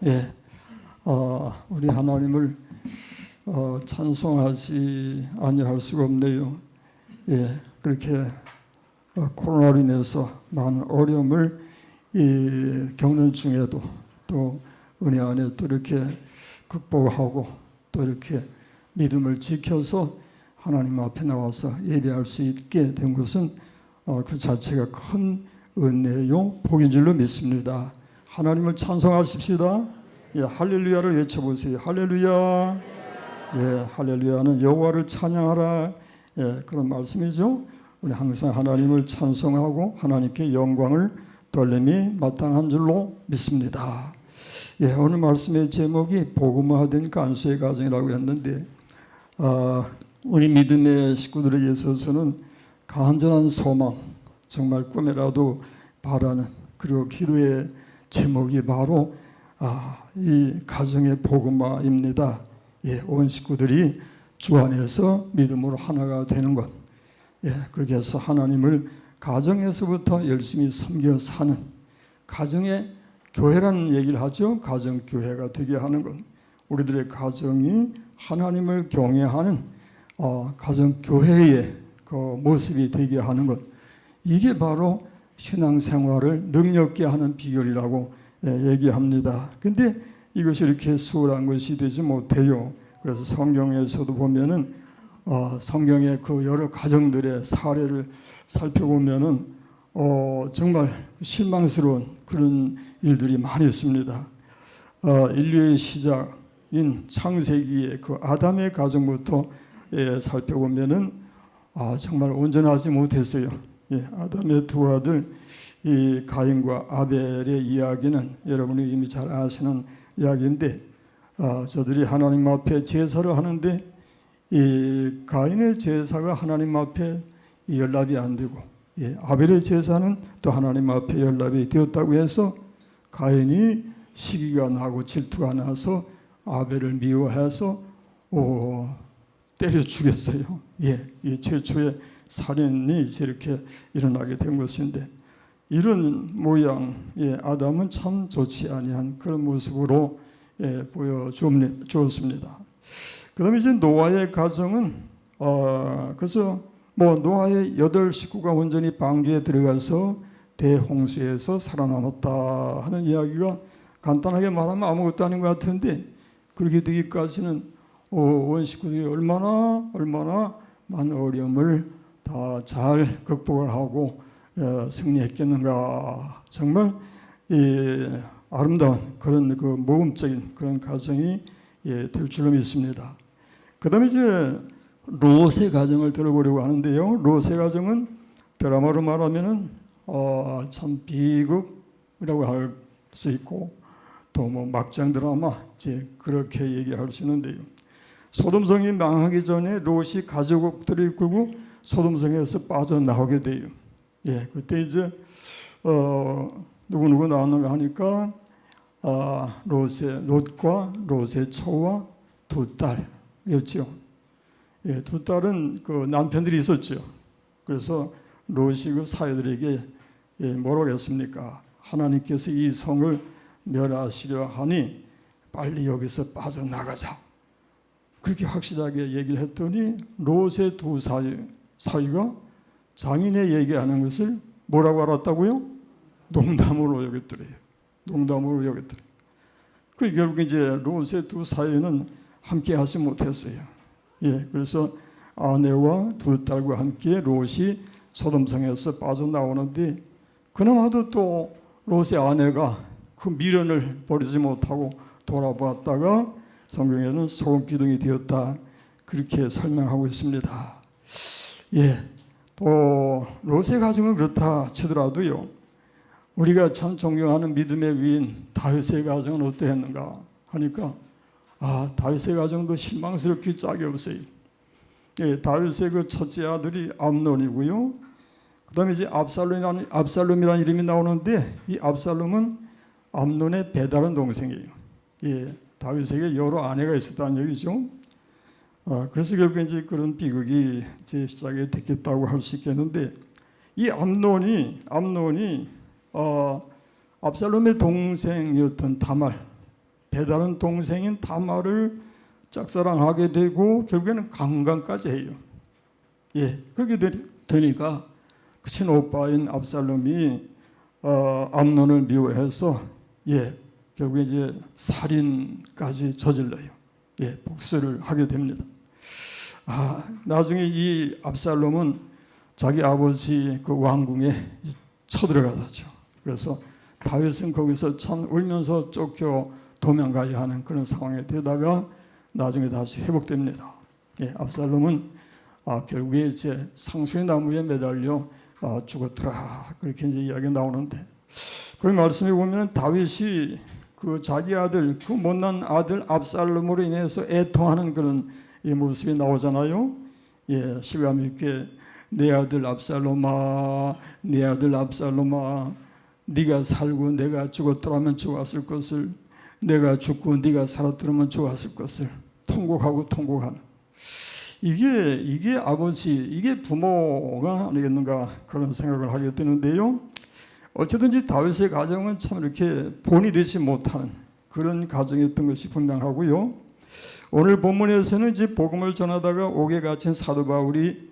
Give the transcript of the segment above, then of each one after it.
예, 우리 하나님을 찬송하지 아니할 수가 없네요. 예, 그렇게 코로나로 인해서 많은 어려움을 겪는 중에도 또 은혜 안에 또 이렇게 극복하고 또 이렇게 믿음을 지켜서 하나님 앞에 나와서 예배할 수 있게 된 것은 그 자체가 큰 은혜요 복인 줄로 믿습니다. 하나님을 찬송하십시다. 예, 할렐루야를 외쳐보세요. 할렐루야. 예, 할렐루야는 여호와를 찬양하라. 예, 그런 말씀이죠. 우리 항상 하나님을 찬송하고 하나님께 영광을 돌림이 마땅한 줄로 믿습니다. 예, 오늘 말씀의 제목이 복음화된 간수의 가정이라고 했는데 우리 믿음의 식구들에게 있어서는 간절한 소망, 정말 꿈에라도 바라는 그리고 기도의 제목이 바로 이 가정의 복음화입니다. 예, 온 식구들이 주 안에서 믿음으로 하나가 되는 것. 예, 그렇게 해서 하나님을 가정에서부터 열심히 섬겨 사는 가정의 교회라는 얘기를 하죠. 가정교회가 되게 하는 것. 우리들의 가정이 하나님을 경외하는 가정교회의 그 모습이 되게 하는 것. 이게 바로 신앙생활을 능력있게 하는 비결이라고 얘기합니다. 근데 이것이 이렇게 수월한 것이 되지 못해요. 그래서 성경에서도 보면은 성경의 그 여러 가정들의 사례를 살펴보면은 정말 실망스러운 그런 일들이 많이 있습니다. 인류의 시작인 창세기의 그 아담의 가정부터 살펴보면은 정말 온전하지 못했어요. 예, 아담의 두 아들 이 가인과 아벨의 이야기는 여러분이 이미 잘 아시는 이야기인데 저들이 하나님 앞에 제사를 하는데 이 가인의 제사가 하나님 앞에 연락이 안 되고 아벨의 제사는 또 하나님 앞에 연락이 되었다고 해서 가인이 시기가 나고 질투가 나서 아벨을 미워해서 때려 죽였어요. 예, 이 최초의 살인이 이렇게 일어나게 된 것인데 이런 모양의 아담은 참 좋지 아니한 그런 모습으로 보여주었습니다. 그다음에 이제 노아의 가정은 그래서 노아의 8 식구가 온전히 방주에 들어가서 대홍수에서 살아남았다 하는 이야기가 간단하게 말하면 아무것도 아닌 것 같은데 그렇게 되기까지는 온 식구들이 얼마나 많은 어려움을 다 잘 극복을 하고 승리했겠는가. 정말 아름다운 그런 그 모범적인 그런 가정이 될 줄로 믿습니다. 그 다음에 이제 롯의 가정을 들어보려고 하는데요. 롯의 가정은 드라마로 말하면은 참 비극이라고 할 수 있고 또 막장 드라마 이제 그렇게 얘기할 수 있는데요. 소돔성이 망하기 전에 롯이 가족들을 이끌고 소돔성에서 빠져나오게 돼요. 예, 그때 이제 누구 나왔는가 하니까 롯과 롯의 처와 2 딸이었죠. 예, 2 딸은 그 남편들이 있었죠. 그래서 롯이 그 사회들에게 뭐라고 했습니까? 하나님께서 이 성을 멸하시려 하니 빨리 여기서 빠져나가자. 그렇게 확실하게 얘기를 했더니 롯의 2 사위가 장인의 얘기하는 것을 뭐라고 알았다고요? 농담으로 여겼더래요. 농담으로 여겼더래요. 그래서 결국 이제 롯의 2 사위는 함께 하지 못했어요. 예, 그래서 아내와 2 딸과 함께 롯이 소돔성에서 빠져나오는데 그나마도 또 롯의 아내가 그 미련을 버리지 못하고 돌아보았다가 성경에는 소금 기둥이 되었다 그렇게 설명하고 있습니다. 예, 또 롯의 가정은 그렇다 치더라도요. 우리가 참 존경하는 믿음의 위인 다윗의 가정은 어떠했는가 하니까 다윗의 가정도 실망스럽게 짝이 없어요. 예, 다윗의 그 첫째 아들이 암논이고요. 그 다음에 이제 압살롬이라는 이름이 나오는데 이 압살롬은 암논의 배다른 동생이에요. 예, 다윗에게 여러 아내가 있었다는 얘기죠. 그래서 결국 이제 그런 비극이 이제 시작이 됐겠다고 할 수 있겠는데 이 암논이 압살롬의 동생이었던 다말 배다른 동생인 다말을 짝사랑하게 되고 결국에는 강간까지 해요. 그렇게 되니까 그 친오빠인 압살롬이 암논을 미워해서 결국에 이제 살인까지 저질러요. 복수를 하게 됩니다. 나중에 이 압살롬은 자기 아버지 그 왕궁에 쳐들어가죠. 그래서 다윗은 거기서 참 울면서 쫓겨 도망가야 하는 그런 상황에 되다가 나중에 다시 회복됩니다. 압살롬은 결국에 이제 상수의 나무에 매달려 죽었더라, 그렇게 이제 이야기가 나오는데, 그 말씀에 보면 다윗이 그 자기 아들, 그 못난 아들 압살롬으로 인해서 애통하는 그런 이 모습이 나오잖아요. 실감 있게 내 아들 압살롬아, 내 아들 압살롬아, 네가 살고 내가 죽었더라면 좋았을 것을, 내가 죽고 네가 살았더라면 좋았을 것을 통곡하고 통곡하는, 이게 아버지, 이게 부모가 아니겠는가 그런 생각을 하게 되는데요. 어쨌든지 다윗의 가정은 참 이렇게 본이 되지 못하는 그런 가정이었던 것이 분명하고요. 오늘 본문에서는 이제 복음을 전하다가 옥에 갇힌 사도 바울이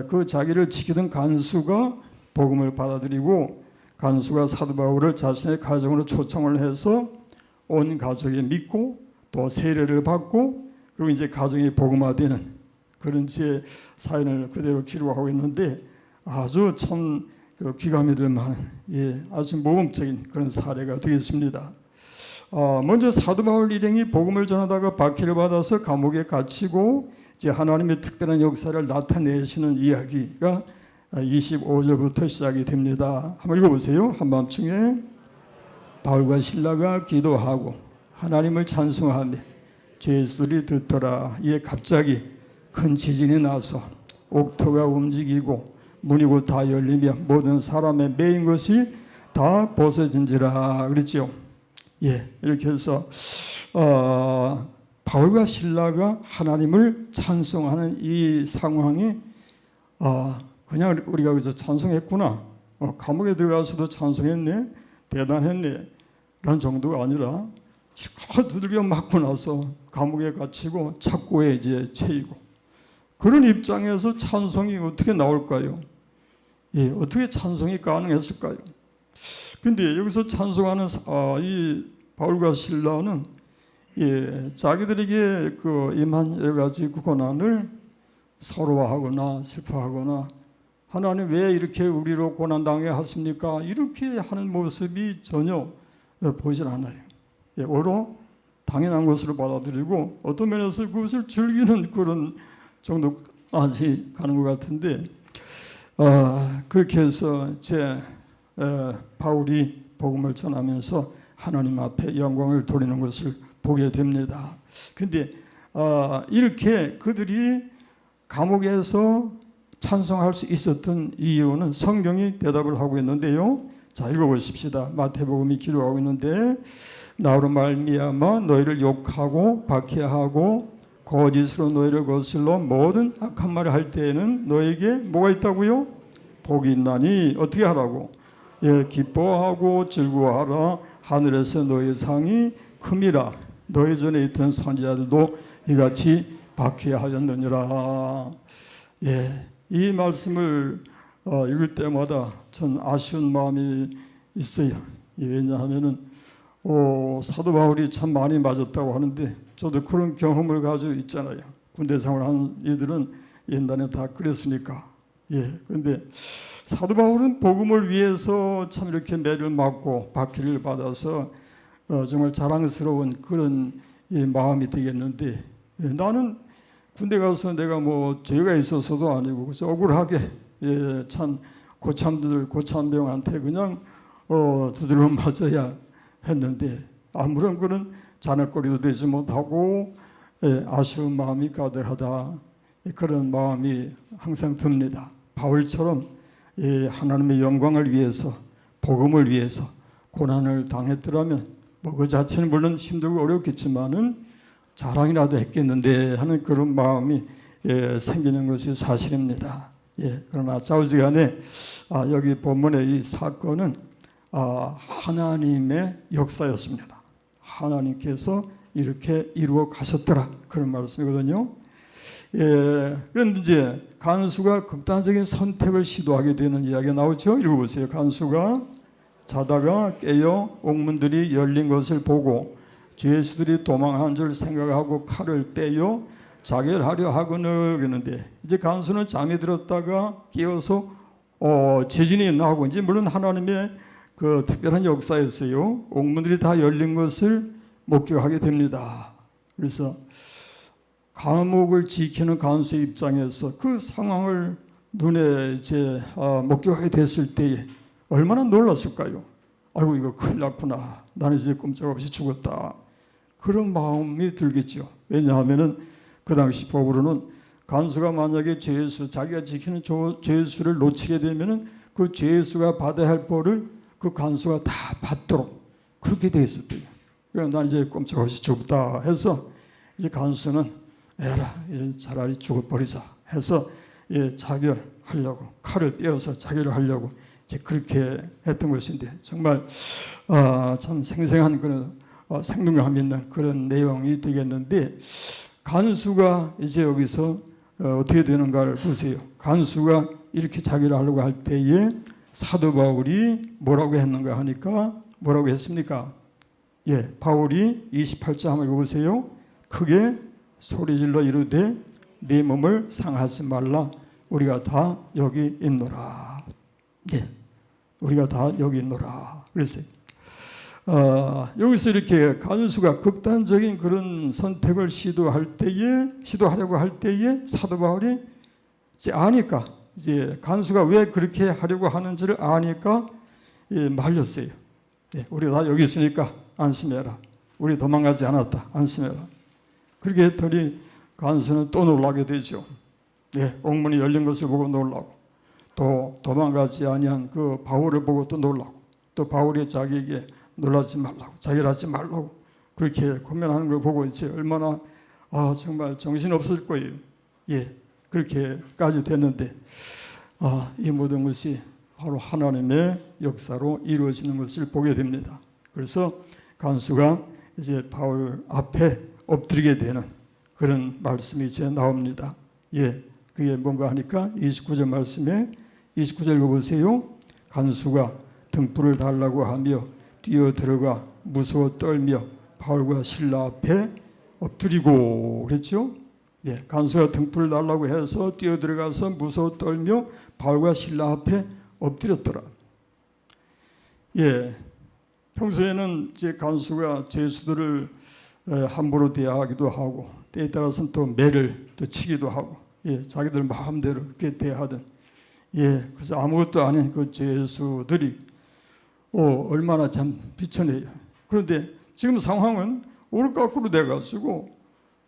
그 자기를 지키던 간수가 복음을 받아들이고, 간수가 사도 바울을 자신의 가정으로 초청을 해서 온 가족이 믿고 또 세례를 받고, 그리고 이제 가정이 복음화되는 그런 제 사연을 그대로 기록하고 있는데, 아주 참 귀감이 될 만한 아주 모범적인 그런 사례가 되겠습니다. 먼저 사도 바울 일행이 복음을 전하다가 박해를 받아서 감옥에 갇히고 이제 하나님의 특별한 역사를 나타내시는 이야기가 25절부터 시작이 됩니다. 한번 읽어보세요. 한밤중에 바울과 실라가 기도하고 하나님을 찬송하며 죄수들이 듣더라. 이에 갑자기 큰 지진이 나서 옥토가 움직이고 문이 곧 다 열리며 모든 사람의 매인 것이 다 벗어진지라 그랬죠. 이렇게 해서 바울과 실라가 하나님을 찬송하는 이 상황이 그냥 우리가 그저 찬송했구나, 감옥에 들어가서도 찬송했네, 대단했네 라는 정도가 아니라 실컷 두들겨 맞고 나서 감옥에 갇히고 착고에 이제 채이고, 그런 입장에서 찬송이 어떻게 나올까요? 어떻게 찬송이 가능했을까요? 근데 여기서 찬송하는 이 바울과 실라는 자기들에게 임한 여러 가지 고난을 서러워하거나 슬퍼하거나, 하나님 왜 이렇게 우리로 고난당해 하십니까? 이렇게 하는 모습이 전혀 보이질 않아요. 오히려 당연한 것으로 받아들이고 어떤 면에서 그것을 즐기는 그런 정도까지 가는 것 같은데, 그렇게 해서 바울이 복음을 전하면서 하나님 앞에 영광을 돌리는 것을 보게 됩니다. 근데 이렇게 그들이 감옥에서 찬송할 수 있었던 이유는 성경이 대답을 하고 있는데요. 자, 읽어보십시다. 마태복음이 기록하고 있는데, 나로 말미암아 너희를 욕하고 박해하고 거짓으로 너희를 거슬러 모든 악한 말을 할 때에는 너에게 뭐가 있다고요? 복이 있나니 어떻게 하라고? 기뻐하고 즐거워하라. 하늘에서 너희의 상이 큼이라. 너희 전에 있던 선지자들도 이같이 박해하였느니라. 이 말씀을 읽을 때마다 전 아쉬운 마음이 있어요. 왜냐하면은 사도 바울이 참 많이 맞았다고 하는데 저도 그런 경험을 가지고 있잖아요. 군대 생활한 이들은 옛날에 다 그랬으니까. 그런데 사도 바울은 복음을 위해서 참 이렇게 매를 맞고 박해를 받아서 정말 자랑스러운 그런 마음이 되겠는데, 나는 군대 가서 내가 뭐 죄가 있어서도 아니고 그래서 억울하게 참 고참병한테 그냥 두드려 맞아야 했는데 아무런 그런 자네거리도 되지 못하고 아쉬운 마음이 가득하다, 그런 마음이 항상 듭니다. 바울처럼 하나님의 영광을 위해서, 복음을 위해서 고난을 당했더라면 그 자체는 물론 힘들고 어렵겠지만은 자랑이라도 했겠는데 하는 그런 마음이 생기는 것이 사실입니다. 그러나 좌우지간에 여기 본문의 이 사건은 하나님의 역사였습니다. 하나님께서 이렇게 이루어 가셨더라, 그런 말씀이거든요. 그런데 이제 간수가 극단적인 선택을 시도하게 되는 이야기가 나오죠. 읽어보세요. 간수가 자다가 깨어 옥문들이 열린 것을 보고 죄수들이 도망한 줄 생각하고 칼을 빼어 자결하려 하거늘. 그러는데 이제 간수는 잠이 들었다가 깨어서 지진이 나고, 이제 물론 하나님의 그 특별한 역사였어요. 옥문들이 다 열린 것을 목격하게 됩니다. 그래서 감옥을 지키는 간수의 입장에서 그 상황을 눈에 이제 목격하게 됐을 때에 얼마나 놀랐을까요? 아이고, 이거 큰일 났구나. 나는 이제 꼼짝없이 죽었다. 그런 마음이 들겠죠. 왜냐하면은 그 당시 법으로는 간수가 만약에 죄수, 자기가 지키는 죄수를 놓치게 되면은 그 죄수가 받아야 할 벌을 그 간수가 다 받도록 그렇게 돼 있었대요. 그러니까 난 이제 꼼짝없이 죽다 해서 이제 간수는 에라, 차라리 죽어버리자 해서 자결하려고, 칼을 빼어서 자결을 하려고 이제 그렇게 했던 것인데, 정말 참 생생한 그런 생동감 있는 그런 내용이 되겠는데, 간수가 이제 여기서 어떻게 되는가를 보세요. 간수가 이렇게 자결을 하려고 할 때에 사도 바울이 뭐라고 했는가 하니까, 뭐라고 했습니까? 바울이 28절 한번 읽어보세요. 크게 소리질러 이르되 네 몸을 상하지 말라. 우리가 다 여기 있노라. 우리가 다 여기 있노라. 그랬어요. 여기서 이렇게 간수가 극단적인 그런 선택을 시도하려고 할 때에 사도 바울이 이제 아니까, 이제 간수가 왜 그렇게 하려고 하는지를 아니까 말렸어요. 우리 다 여기 있으니까 안심해라. 우리 도망가지 않았다. 안심해라. 그렇게 했더니 간수는 또 놀라게 되죠. 옥문이 열린 것을 보고 놀라고, 또 도망가지 아니한 그 바울을 보고 또 놀라고, 또 바울이 자기에게 놀라지 말라고, 자결하지 말라고 그렇게 권면하는 걸 보고 이제 얼마나 정말 정신 없을 거예요. 그렇게까지 됐는데 이 모든 것이 바로 하나님의 역사로 이루어지는 것을 보게 됩니다. 그래서 간수가 이제 바울 앞에 엎드리게 되는 그런 말씀이 이제 나옵니다. 그게 뭔가 하니까 29절 말씀에 29절 읽어보세요. 간수가 등불을 달라고 하며 뛰어들어가 무서워 떨며 바울과 실라 앞에 엎드리고 그랬죠. 간수가 등불을 달라고 해서 뛰어들어가서 무서워 떨며 바울과 실라 앞에 엎드렸더라. 평소에는 이제 간수가 죄수들을 함부로 대하기도 하고, 때에 따라서는 또 매를 또 치기도 하고, 자기들 마음대로 그렇게 대하던, 그래서 아무것도 아닌 그 죄수들이 얼마나 참 비천해요. 그런데 지금 상황은 오르가꾸로 돼가지고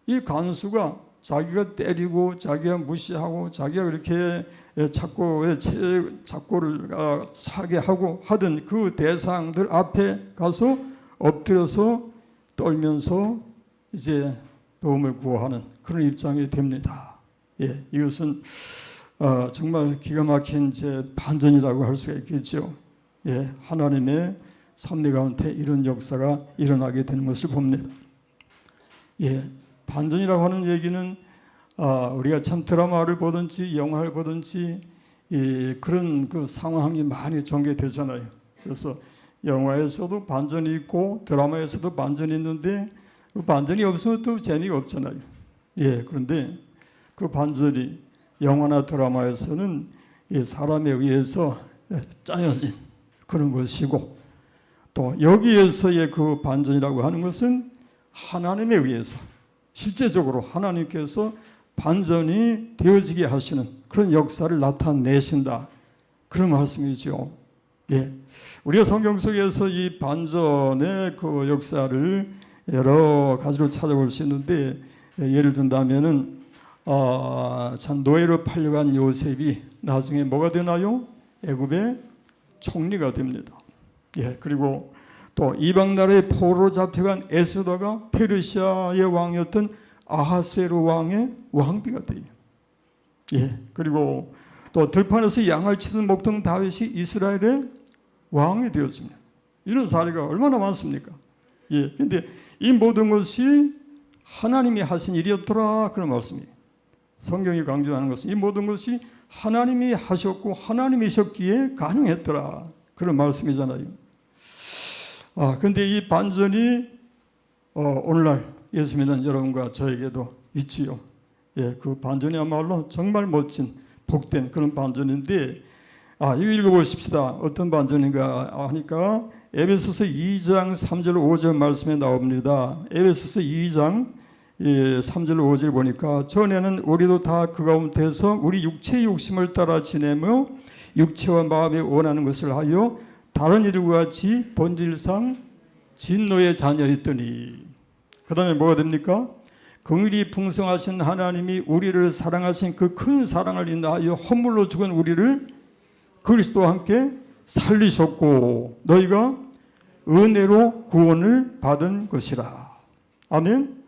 이 간수가 자기가 때리고 자기가 무시하고 자기가 그렇게 착고를 사게 하고 하던 그 대상들 앞에 가서 엎드려서 떨면서 이제 도움을 구하는 그런 입장이 됩니다. 이것은 정말 기가 막힌 이제 반전이라고 할 수가 있겠죠. 하나님의 섭리 가운데 이런 역사가 일어나게 되는 것을 봅니다. 반전이라고 하는 얘기는 우리가 참 드라마를 보든지 영화를 보든지 그런 그 상황이 많이 전개되잖아요. 그래서 영화에서도 반전이 있고 드라마에서도 반전이 있는데 그 반전이 없으면 또 재미가 없잖아요. 그런데 그 반전이 영화나 드라마에서는 사람에 의해서 짜여진 그런 것이고, 또 여기에서의 그 반전이라고 하는 것은 하나님에 의해서 실제적으로 하나님께서 반전이 되어지게 하시는 그런 역사를 나타내신다, 그런 말씀이죠. 우리가 성경 속에서 이 반전의 그 역사를 여러 가지로 찾아볼 수 있는데, 예를 든다면은 참 노예로 팔려간 요셉이 나중에 뭐가 되나요? 애굽의 총리가 됩니다. 그리고 또 이방 나라의 포로로 잡혀간 에스더가 페르시아의 왕이었던 아하스웨로 왕의 왕비가 돼요. 그리고 또 들판에서 양을 치던 목동 다윗이 이스라엘의 왕이 되었습니다. 이런 사례가 얼마나 많습니까? 예, 근데 이 모든 것이 하나님이 하신 일이었더라 그런 말씀이에요. 성경이 강조하는 것은 이 모든 것이 하나님이 하셨고 하나님이셨기에 가능했더라 그런 말씀이잖아요. 근데 이 반전이 오늘날 예수 믿는 여러분과 저에게도 있지요. 예, 그 반전이야말로 정말 멋진 복된 그런 반전인데 이거 읽어보십시다. 어떤 반전인가 하니까 에베소서 2장 3절 5절 말씀에 나옵니다. 에베소서 2장 3절 5절 보니까 전에는 우리도 다 그 가운데서 우리 육체의 욕심을 따라 지내며 육체와 마음이 원하는 것을 하여 다른 이들과 같이 본질상 진노의 자녀였더니 그 다음에 뭐가 됩니까? 긍휼이 풍성하신 하나님이 우리를 사랑하신 그 큰 사랑을 인하여 헌물로 죽은 우리를 그리스도와 함께 살리셨고 너희가 은혜로 구원을 받은 것이라. 아멘.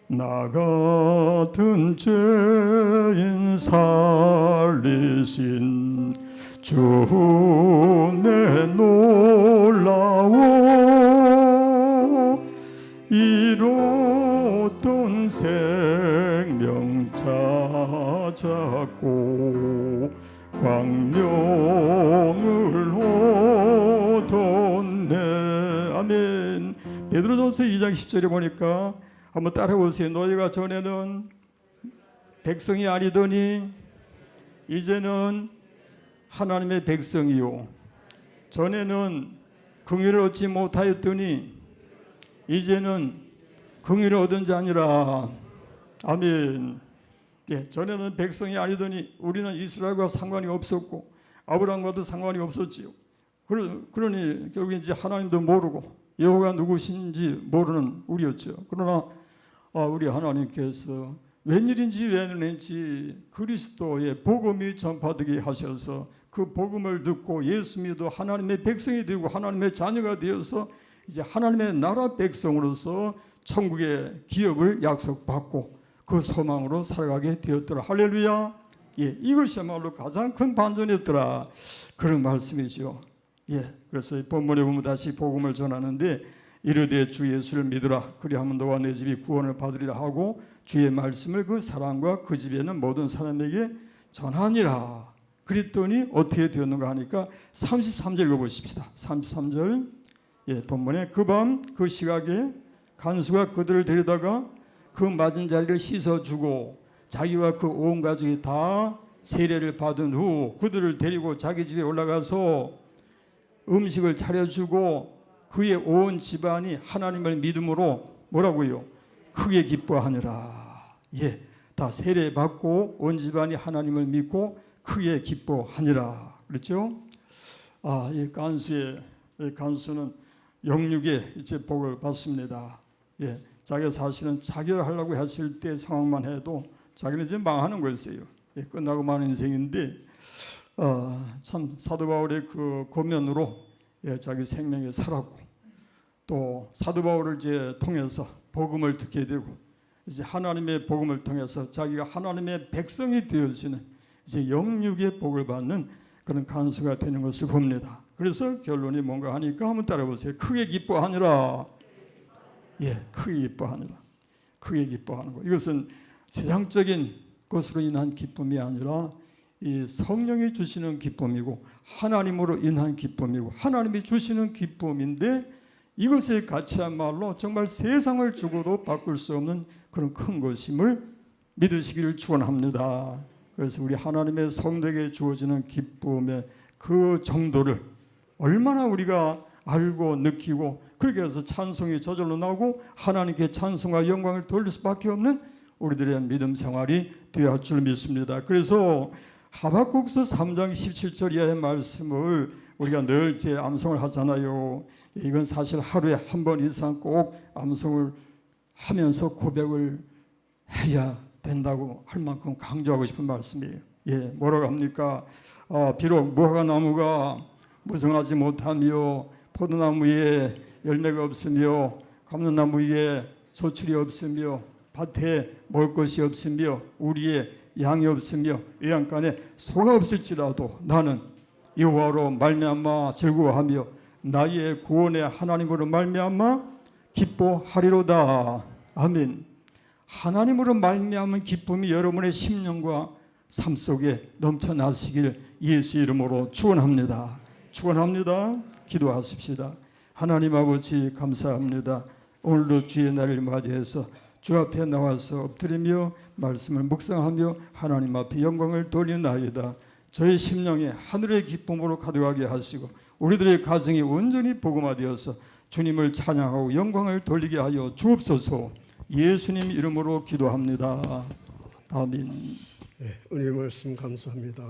나 같은 죄인 살리신 주 내 놀라워 잃었던 생명 찾았고 광명을 얻었네. 아멘. 베드로전서 2장 10절에 보니까 한번 따라해 보세요. 너희가 전에는 백성이 아니더니 이제는 하나님의 백성이요 전에는 긍휼을 얻지 못하였더니 이제는 긍휼을 얻은 자니라. 아멘. 예, 전에는 백성이 아니더니 우리는 이스라엘과 상관이 없었고 아브라함과도 상관이 없었지요. 그러니 결국 이제 하나님도 모르고 여호와가 누구신지 모르는 우리였죠. 그러나 우리 하나님께서 웬일인지 웬일인지 그리스도의 복음이 전파되게 하셔서 그 복음을 듣고 예수 믿어 하나님의 백성이 되고 하나님의 자녀가 되어서 이제 하나님의 나라 백성으로서 천국의 기업을 약속받고 그 소망으로 살아가게 되었더라. 할렐루야. 예, 이것이야말로 가장 큰 반전이었더라 그런 말씀이죠. 예, 그래서 본문에 보면 다시 복음을 전하는데 이르되 주 예수를 믿으라 그리하면 너와 내 집이 구원을 받으리라 하고 주의 말씀을 그 사람과 그 집에 있는 모든 사람에게 전하니라. 그랬더니 어떻게 되었는가 하니까 33절 읽어보십시다. 33절 예, 본문에 그 밤 그 시각에 간수가 그들을 데려다가 그 맞은 자리를 씻어주고 자기와 그 온 가족이 다 세례를 받은 후 그들을 데리고 자기 집에 올라가서 음식을 차려주고 그의 온 집안이 하나님을 믿음으로 뭐라고요? 크게 기뻐하니라. 예, 다 세례 받고 온 집안이 하나님을 믿고 크게 기뻐하니라. 그렇죠? 이 간수는 영육의 이제 복을 받습니다. 예, 자기가 사실은 자결하려고 했을 때 상황만 해도 자기는 이제 망하는 거였어요. 예, 끝나고 마는 인생인데 참 사도 바울의 그 고면으로 예, 자기 생명에 살았고 또 사도 바울을 이제 통해서 복음을 듣게 되고 이제 하나님의 복음을 통해서 자기가 하나님의 백성이 되어지는 이제 영육의 복을 받는 그런 간수가 되는 것을 봅니다. 그래서 결론이 뭔가 하니까 한번 따라보세요. 크게 기뻐하니라. 예, 크게 기뻐하니라. 크게 기뻐하는 것. 이것은 세상적인 것으로 인한 기쁨이 아니라 이 성령이 주시는 기쁨이고 하나님으로 인한 기쁨이고 하나님이 주시는 기쁨인데 이것의 가치야말로 정말 세상을 주고도 바꿀 수 없는 그런 큰 것임을 믿으시기를 축원합니다. 그래서 우리 하나님의 성도에게 주어지는 기쁨의 그 정도를 얼마나 우리가 알고 느끼고 그렇게 해서 찬송이 저절로 나오고 하나님께 찬송과 영광을 돌릴 수밖에 없는 우리들의 믿음 생활이 되어야 할 줄 믿습니다. 그래서 하박국서 3장 17절 이하의 말씀을 우리가 늘 제 암송을 하잖아요. 이건 사실 하루에 한 번 이상 꼭 암송을 하면서 고백을 해야 된다고 할 만큼 강조하고 싶은 말씀이에요. 예, 뭐라고 합니까? 비록 무화과나무가 무성하지 못하며 포도나무에 열매가 없으며 감람나무 위에 소출이 없으며 밭에 먹을 것이 없으며 우리의 양이 없으며 외양간에 소가 없을지라도 나는 여호와로 말미암아 즐거워하며 나의 구원의 하나님으로 말미암아 기뻐하리로다. 아멘. 하나님으로 말미암은 기쁨이 여러분의 심령과 삶 속에 넘쳐나시길 예수 이름으로 축원합니다. 축원합니다. 기도하십시다. 하나님 아버지 감사합니다. 오늘도 주의 날을 맞이해서 주 앞에 나와서 엎드리며 말씀을 묵상하며 하나님 앞에 영광을 돌리나이다. 저의 심령에 하늘의 기쁨으로 가득하게 하시고 우리들의 가정이 온전히 복음화되어서 주님을 찬양하고 영광을 돌리게 하여 주옵소서. 예수님 이름으로 기도합니다. 아멘. 은혜의 말씀 감사합니다.